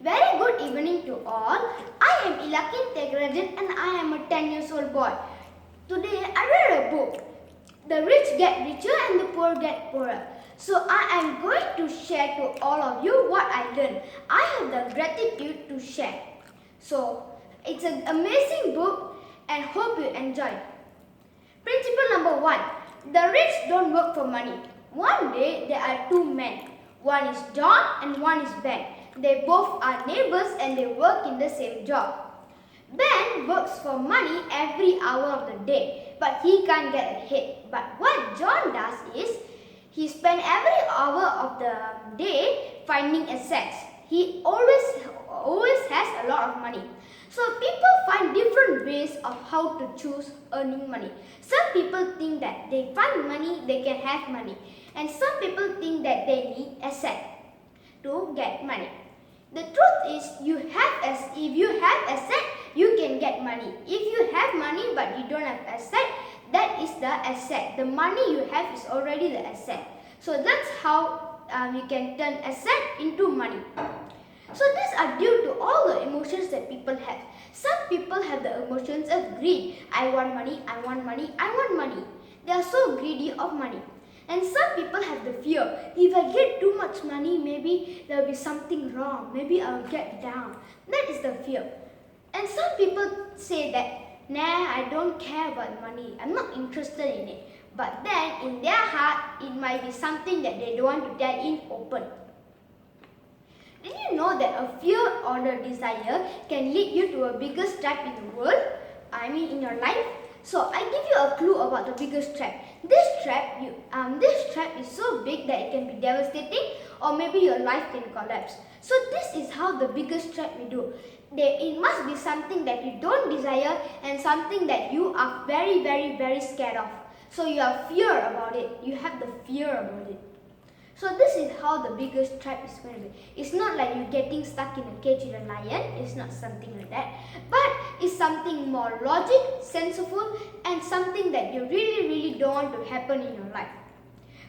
Very good evening to all. I am Ilakin Tegrajan and I am a 10 years old boy. Today I read a book. The rich get richer and the poor get poorer. So I am going to share to all of you what I learned. I have the gratitude to share. So it's an amazing book and hope you enjoy. Principle number 1. The rich don't work for money. One day there are two men. One is John and one is Ben. They both are neighbors and they work in the same job. Ben works for money every hour of the day, but he can't get ahead. But what John does is, he spends every hour of the day finding assets. He always has a lot of money. So people find different ways of how to choose earning money. Some people think that they find money, they can have money. And some people think that they need asset to get money. The truth is, if you have asset, you can get money. If you have money but you don't have asset, that is the asset. The money you have is already the asset. So that's how you can turn asset into money. So these are due to all the emotions that people have. Some people have the emotions of greed. I want money, I want money, I want money. They are so greedy of money. And some people have the fear. If I get too much money, maybe there will be something wrong. Maybe I will get down. That is the fear. And some people say that, nah, I don't care about money. I'm not interested in it. But then in their heart, it might be something that they don't want to tell in open. Did you know that a fear or a desire can lead you to a biggest trap in the world? In your life? So I give you a clue about the biggest trap. This trap is so big that it can be devastating, or maybe your life can collapse. So this is how the biggest trap we do. It must be something that you don't desire and something that you are very, very, very scared of. So you have fear about it. You have the fear about it. So this is how the biggest trap is going to be. It's not like you getting stuck in a cage with a lion. It's not something like that. But it's something more logic, sensible, and something that you really, really don't want to happen in your life.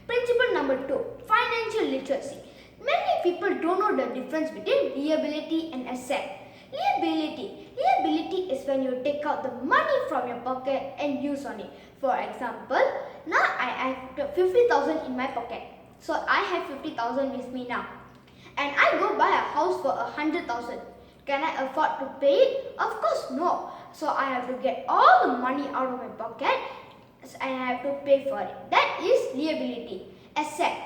Principle number 2, financial literacy. Many people don't know the difference between liability and asset. Liability is when you take out the money from your pocket and use on it. For example, now I have 50,000 in my pocket. So I have 50,000 with me now. And I go buy a house for 100,000. Can I afford to pay it? Of course no. So I have to get all the money out of my pocket and I have to pay for it. That is liability. Asset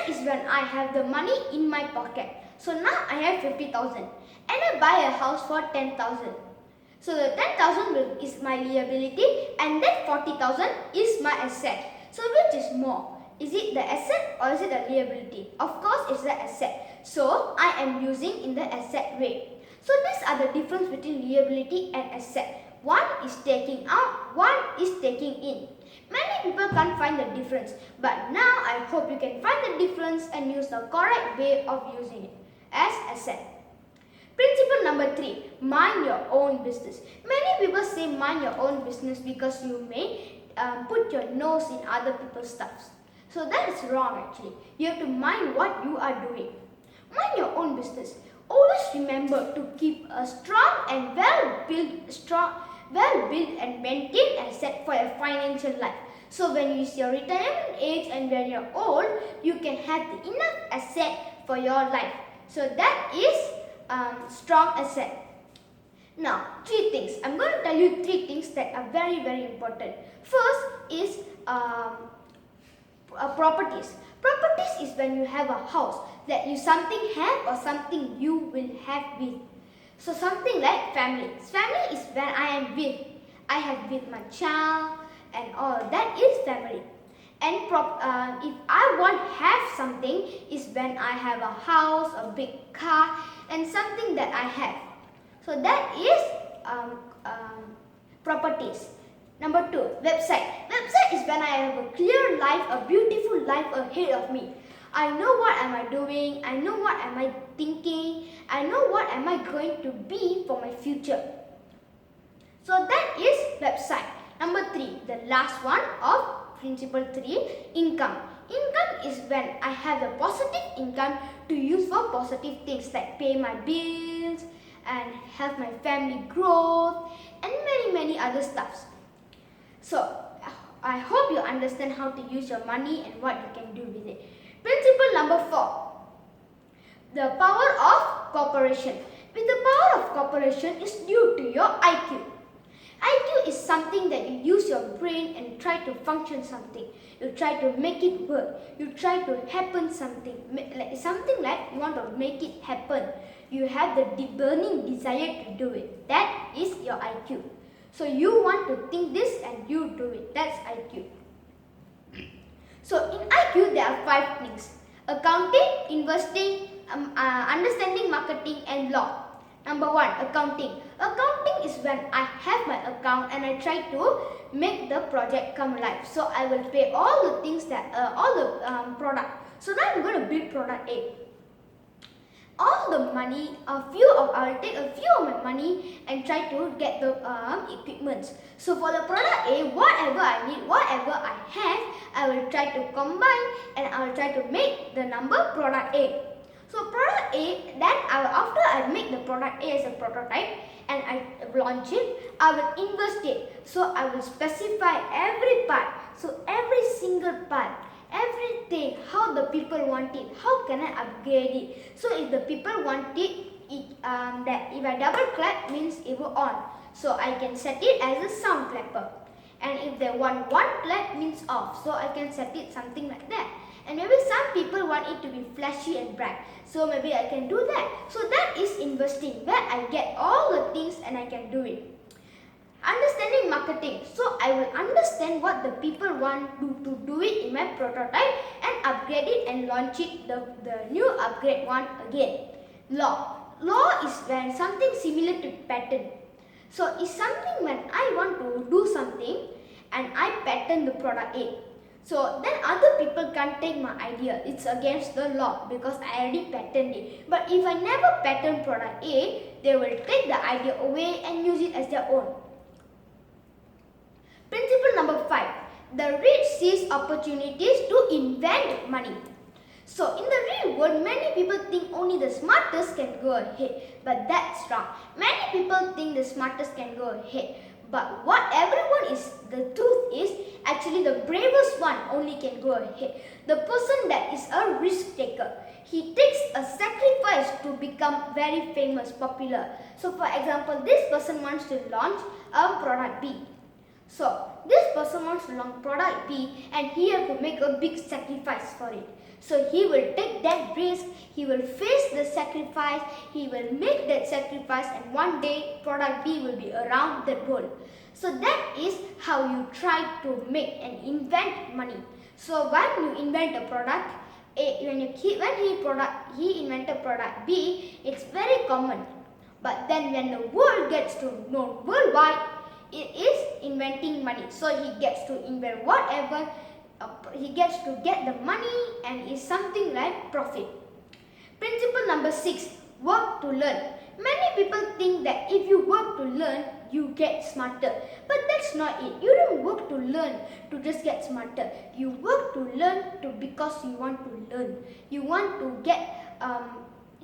is when I have the money in my pocket. So now I have 50,000 and I buy a house for 10,000. So the 10,000 is my liability and that 40,000 is my asset. So which is more? Is it the asset or is it the liability? Of course it's the asset. So I am using in the asset way. So these are the difference between liability and asset. One is taking out, one is taking in. Many people can't find the difference. But now I hope you can find the difference and use the correct way of using it as asset. Principle number 3, mind your own business. Many people say mind your own business because you may put your nose in other people's stuffs. So that is wrong actually. You have to mind what you are doing. Mind your own business. Always remember to keep a strong and well-built and maintained asset for your financial life. So when you reach your retirement age and when you're old, you can have the enough asset for your life. So that is strong asset. Now, 3 things. I'm going to tell you 3 things that are very, very important. First is properties. Properties is when you have a house that you something have or something you will have with. So something like family. Family is when I am with. I have with my child and all. That is family. And if I want have something is when I have a house, a big car and something that I have. So that is properties. Number 2, website. Website is when I have a clear life, a beautiful life ahead of me. I know what am I doing, I know what am I thinking, I know what am I going to be for my future. So that is website. Number 3, the last one of principle 3, income. Income is when I have the positive income to use for positive things like pay my bills and help my family growth and many other stuffs. So I hope you understand how to use your money and what you can do with it. Principle number 4. The power of cooperation. With the power of cooperation is due to your IQ. IQ is something that you use your brain and try to function something. You try to make it work. You try to happen something. Something like you want to make it happen. You have the burning desire to do it. That is your IQ. So you want to think this and you do it. That's IQ. So in IQ there are 5 things. Accounting, investing, understanding marketing and law. Number 1, accounting. Accounting is when I have my account and I try to make the project come alive. So I will pay all the things that, all the product. So now I'm going to build product A. All the money, I will take a few of my money and try to get the equipments. So for the product A, whatever I need, whatever I have, I will try to combine and I will try to make the number product A. So product A, then after I make the product A as a prototype and I launch it, I will invest it. So I will specify every part. So every single part, everything, how the people want it, how can I upgrade it. So if the people want it, that if I double clap means it will on. So I can set it as a sound clapper. And if they want one clap means off. So I can set it something like that. And maybe some people want it to be flashy and bright. So maybe I can do that. So that is investing, where I get all the things and I can do it. Understanding marketing. So I will understand what the people want to do it in my prototype and upgrade it and launch it, the new upgrade one again. Law. Law is when something similar to patent. So it's something when I want to do something and I patent the product A. So then other people can't take my idea. It's against the law because I already patented it. But if I never patent product A, they will take the idea away and use it as their own. Principle number 5. The rich seize opportunities to invent money. So in the real world, many people think only the smartest can go ahead. But that's wrong. Many people think the smartest can go ahead. But what everyone is, the truth is, actually the bravest one only can go ahead. The person that is a risk taker. He takes a sacrifice to become very famous, popular. So for example, this person wants to launch a product B. So this person wants to launch product B and he has to make a big sacrifice for it. So he will take that risk, he will face the sacrifice, he will make that sacrifice, and one day product B will be around the world. So that is how you try to make and invent money. So when you invent a product, he invented product B, it's very common. But then when the world gets to know worldwide, it is inventing money. So he gets to invent whatever, he gets to get the money, and is something like profit. Principle number 6, work to learn. Many people think that if you work to learn, you get smarter. But that's not it. You don't work to learn to just get smarter. You work to learn because you want to learn. You want to get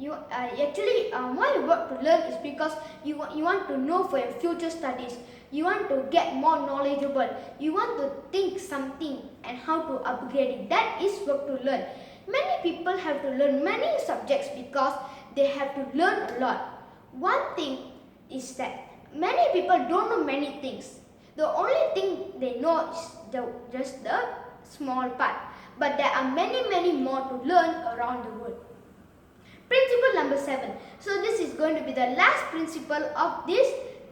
why you work to learn is because you want to know for your future studies. You want to get more knowledgeable. You want to think something and how to upgrade it. That is work to learn. Many people have to learn many subjects because they have to learn a lot. One thing is that many people don't know many things. The only thing they know is just the small part. But there are many more to learn around the world. Principle number 7. So this is going to be the last principle of this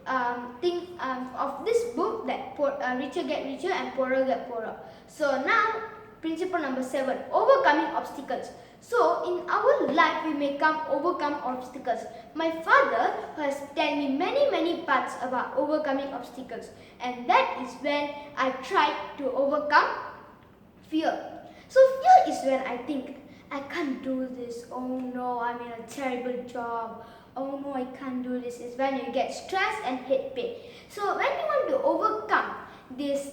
of this book, that richer get richer and poorer get poorer. So now principle number 7, overcoming obstacles. So in our life we may overcome obstacles. My father has told me many parts about overcoming obstacles, and that is when I try to overcome fear. So fear is when I think, I can't do this, oh no, I'm in a terrible job, oh no, I can't do this. Is when you get stressed and head pain. So when you want to overcome this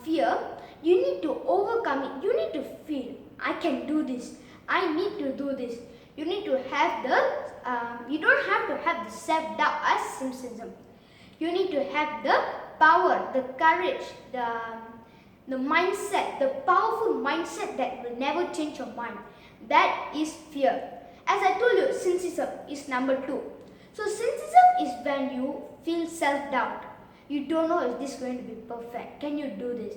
fear, You need to overcome it. You need to feel, I can do this. I need to do this. You need to have you don't have to have the self-doubt as cynicism. You need to have the power, the courage, the mindset, the powerful mindset that will never change your mind. That is fear. As I told you, cynicism is number 2. So cynicism is when you feel self-doubt. You don't know if this is going to be perfect. Can you do this?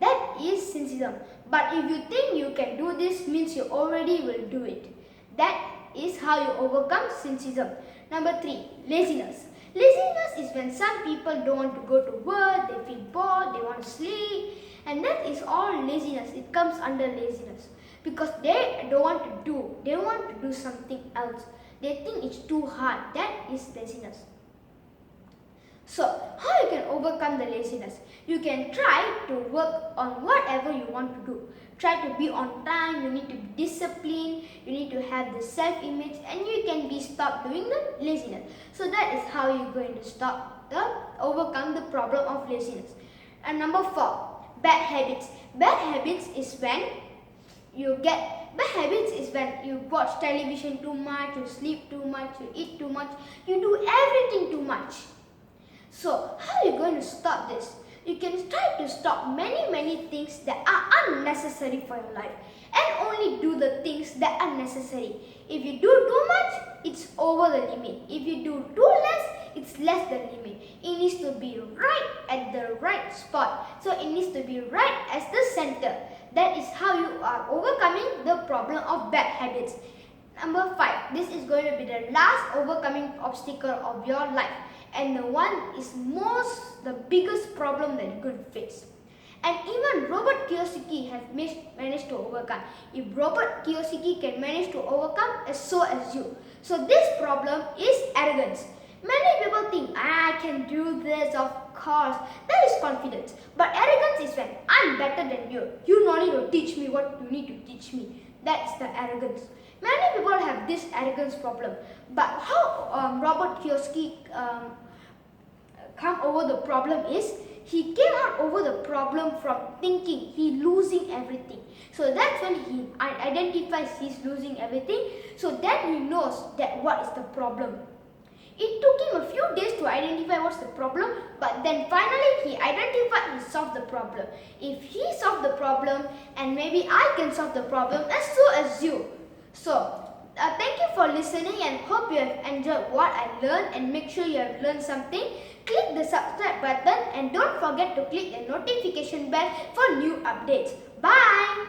That is cynicism. But if you think you can do this, means you already will do it. That is how you overcome cynicism. Number 3, laziness. Laziness is when some people don't want to go to work, they feel bored, they want to sleep, and that is all laziness. It comes under laziness because they don't want to do, they want to do something else. They think it's too hard. That is laziness. So, how you can overcome the laziness? You can try to work on whatever you want to do. Try to be on time, you need to be disciplined, you need to have the self-image, and you can be stopped doing the laziness. So that is how you're going to overcome the problem of laziness. And number 4, bad habits. Bad habits is when you watch television too much, you sleep too much, you eat too much, you do everything too much. So, how are you going to stop this? You can try to stop many things that are unnecessary for your life and only do the things that are necessary. If you do too much, it's over the limit. If you do too less, it's less than limit. It needs to be right at the right spot. So, it needs to be right as the center. That is how you are overcoming the problem of bad habits. Number 5, this is going to be the last overcoming obstacle of your life. And the one is the biggest problem that you're going to face. And even Robert Kiyosaki has managed to overcome. If Robert Kiyosaki can manage to overcome, so as you. So this problem is arrogance. Many people think, I can do this, of course. That is confidence. But arrogance is when I'm better than you. You don't need to teach me what you need to teach me. That's the arrogance. Many people have this arrogance problem. But how Robert Kiyosaki come over the problem is, he came out over the problem from thinking he losing everything. So that's when he identifies he's losing everything. So then he knows that what is the problem. It took him a few days to identify what's the problem, but then finally he identified and solved the problem. If he solved the problem, and maybe I can solve the problem, and so as you. So thank you for listening and hope you have enjoyed what I learned, and make sure you have learned something. Click the subscribe button and don't forget to click the notification bell for new updates. Bye!